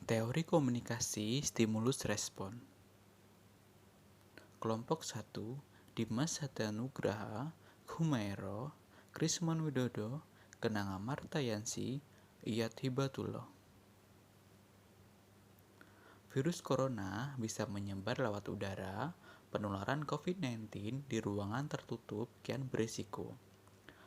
Teori komunikasi stimulus respon. Kelompok 1, Dimas Satyanugraha, Humairo, Krisman Widodo, Kenanga Martayansi, Iyad Hibatullah. Virus corona bisa menyebar lewat udara. Penularan COVID-19 di ruangan tertutup kian berisiko.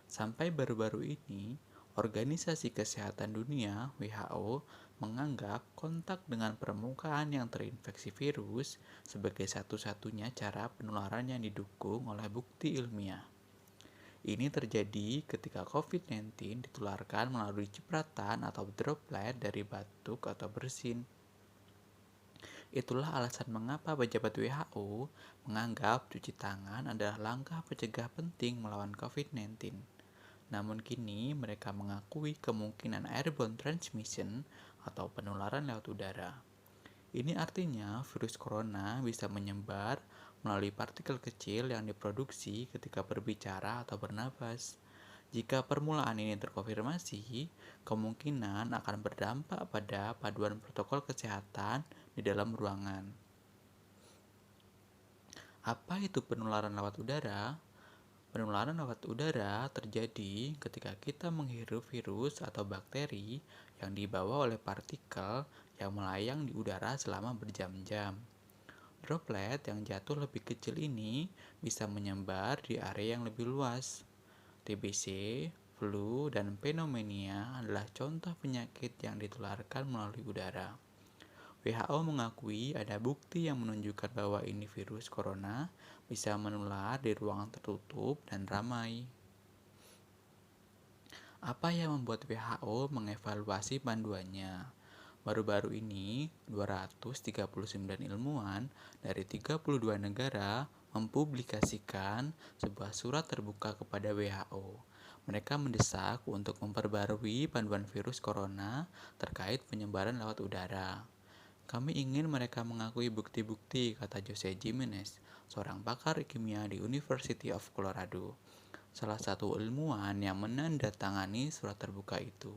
Sampai baru-baru ini, Organisasi Kesehatan Dunia (WHO) menganggap kontak dengan permukaan yang terinfeksi virus sebagai satu-satunya cara penularan yang didukung oleh bukti ilmiah. Ini terjadi ketika COVID-19 ditularkan melalui cipratan atau droplet dari batuk atau bersin. Itulah alasan mengapa pejabat WHO menganggap cuci tangan adalah langkah pencegah penting melawan COVID-19. Namun kini mereka mengakui kemungkinan airborne transmission atau penularan lewat udara. Ini artinya virus corona bisa menyebar melalui partikel kecil yang diproduksi ketika berbicara atau bernapas. Jika permulaan ini terkonfirmasi, kemungkinan akan berdampak pada paduan protokol kesehatan di dalam ruangan. Apa itu penularan lewat udara? Penularan lewat udara terjadi ketika kita menghirup virus atau bakteri yang dibawa oleh partikel yang melayang di udara selama berjam-jam. Droplet yang jatuh lebih kecil ini bisa menyebar di area yang lebih luas. TBC, flu, dan pneumonia adalah contoh penyakit yang ditularkan melalui udara. WHO mengakui ada bukti yang menunjukkan bahwa ini virus corona bisa menular di ruangan tertutup dan ramai. Apa yang membuat WHO mengevaluasi panduannya? Baru-baru ini, 239 ilmuwan dari 32 negara mempublikasikan sebuah surat terbuka kepada WHO. Mereka mendesak untuk memperbarui panduan virus corona terkait penyebaran lewat udara. Kami ingin mereka mengakui bukti-bukti, kata Jose Jimenez, seorang pakar kimia di University of Colorado, salah satu ilmuwan yang menandatangani surat terbuka itu.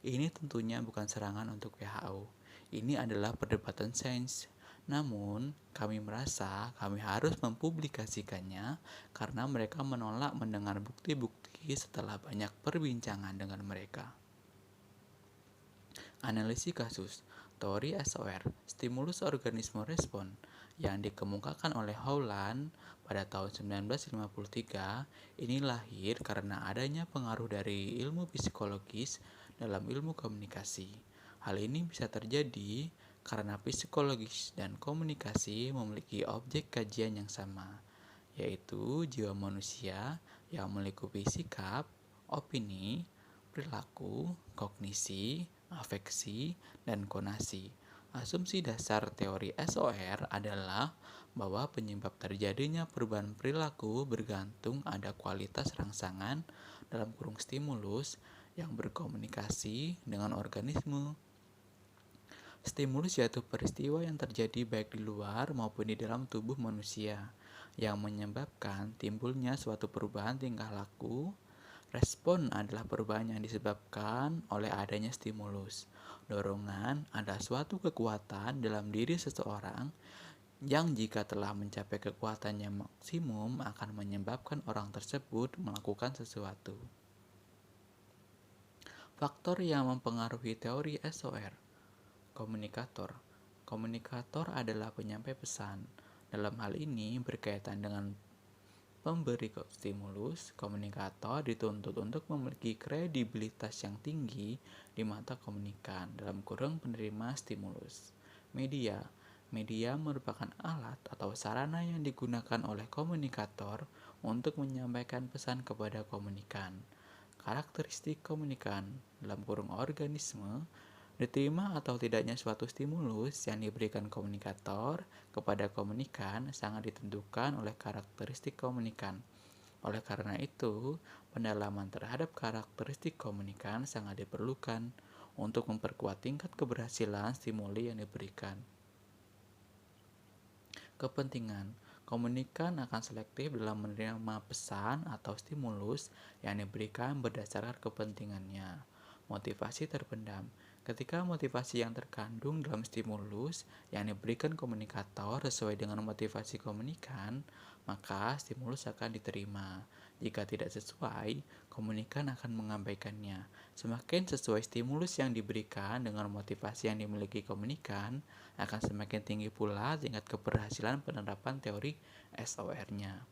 Ini tentunya bukan serangan untuk WHO. Ini adalah perdebatan sains. Namun, kami merasa kami harus mempublikasikannya karena mereka menolak mendengar bukti-bukti setelah banyak perbincangan dengan mereka. Analisis kasus teori SOR, stimulus organisme respon, yang dikemukakan oleh Howland pada tahun 1953, ini lahir karena adanya pengaruh dari ilmu psikologis dalam ilmu komunikasi. Hal ini bisa terjadi karena psikologis dan komunikasi memiliki objek kajian yang sama, yaitu jiwa manusia yang melingkupi sikap, opini, perilaku, kognisi, afeksi, dan konasi. Asumsi dasar teori SOR adalah bahwa penyebab terjadinya perubahan perilaku bergantung ada kualitas rangsangan dalam kurung stimulus yang berkomunikasi dengan organisme. Stimulus yaitu peristiwa yang terjadi baik di luar maupun di dalam tubuh manusia yang menyebabkan timbulnya suatu perubahan tingkah laku. Respon adalah perubahan yang disebabkan oleh adanya stimulus. Dorongan adalah suatu kekuatan dalam diri seseorang yang jika telah mencapai kekuatannya maksimum akan menyebabkan orang tersebut melakukan sesuatu. Faktor yang mempengaruhi teori SOR. Komunikator. Komunikator adalah penyampai pesan. Dalam hal ini berkaitan dengan pemberi stimulus, komunikator dituntut untuk memiliki kredibilitas yang tinggi di mata komunikan dalam kurung penerima stimulus. Media. Media merupakan alat atau sarana yang digunakan oleh komunikator untuk menyampaikan pesan kepada komunikan. Karakteristik komunikan dalam kurung organisme. Diterima atau tidaknya suatu stimulus yang diberikan komunikator kepada komunikan sangat ditentukan oleh karakteristik komunikan. Oleh karena itu, pendalaman terhadap karakteristik komunikan sangat diperlukan untuk memperkuat tingkat keberhasilan stimuli yang diberikan. Kepentingan. Komunikan akan selektif dalam menerima pesan atau stimulus yang diberikan berdasarkan kepentingannya. Motivasi terpendam. Ketika motivasi yang terkandung dalam stimulus yang diberikan komunikator sesuai dengan motivasi komunikan, maka stimulus akan diterima. Jika tidak sesuai, komunikan akan mengabaikannya. Semakin sesuai stimulus yang diberikan dengan motivasi yang dimiliki komunikan, akan semakin tinggi pula tingkat keberhasilan penerapan teori SOR-nya.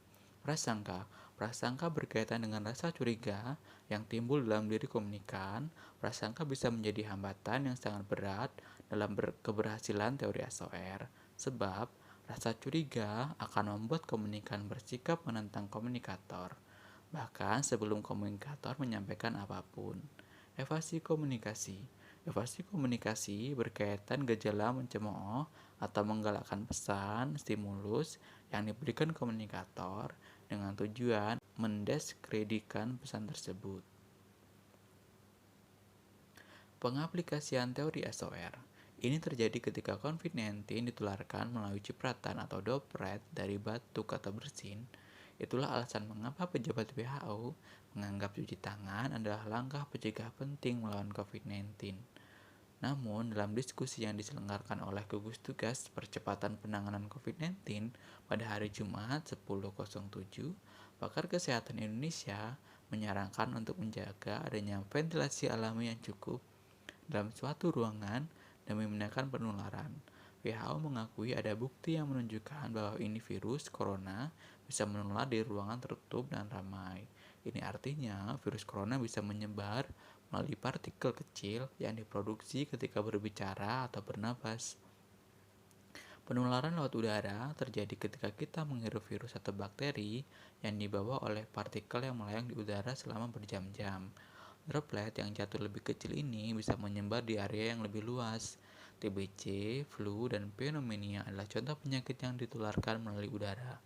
Prasangka. Prasangka berkaitan dengan rasa curiga yang timbul dalam diri komunikan. Prasangka bisa menjadi hambatan yang sangat berat dalam keberhasilan teori SOR, sebab rasa curiga akan membuat komunikan bersikap menentang komunikator, bahkan sebelum komunikator menyampaikan apapun. Evasi komunikasi. Evasi komunikasi berkaitan gejala mencemooh atau menggalakkan pesan, stimulus yang diberikan komunikator dengan tujuan mendiskreditkan pesan tersebut. Pengaplikasian teori SOR. Ini terjadi ketika COVID-19 ditularkan melalui cipratan atau droplet dari batuk atau bersin. Itulah alasan mengapa pejabat WHO menganggap cuci tangan adalah langkah pencegah penting melawan COVID-19. Namun, dalam diskusi yang diselenggarakan oleh gugus tugas percepatan penanganan COVID-19 pada hari Jumat 10.07, pakar kesehatan Indonesia menyarankan untuk menjaga adanya ventilasi alami yang cukup dalam suatu ruangan demi menekan penularan. WHO mengakui ada bukti yang menunjukkan bahwa ini virus corona bisa menular di ruangan tertutup dan ramai. Ini artinya virus corona bisa menyebar melalui partikel kecil yang diproduksi ketika berbicara atau bernapas. Penularan lewat udara terjadi ketika kita menghirup virus atau bakteri yang dibawa oleh partikel yang melayang di udara selama berjam-jam. Droplet yang jatuh lebih kecil ini bisa menyebar di area yang lebih luas. TBC, flu, dan pneumonia adalah contoh penyakit yang ditularkan melalui udara.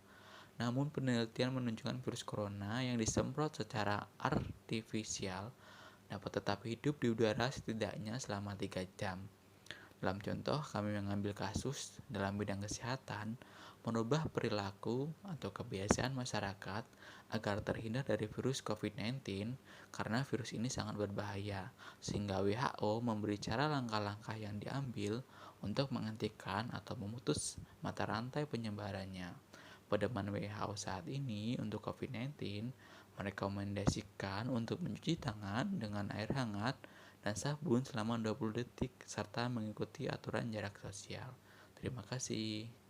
Namun penelitian menunjukkan virus corona yang disemprot secara artifisial dapat tetap hidup di udara setidaknya selama 3 jam. Dalam contoh, kami mengambil kasus dalam bidang kesehatan, merubah perilaku atau kebiasaan masyarakat agar terhindar dari virus COVID-19 karena virus ini sangat berbahaya, sehingga WHO memberi cara langkah-langkah yang diambil untuk menghentikan atau memutus mata rantai penyebarannya. Pedoman WHO saat ini untuk COVID-19 merekomendasikan untuk mencuci tangan dengan air hangat dan sabun selama 20 detik serta mengikuti aturan jarak sosial. Terima kasih.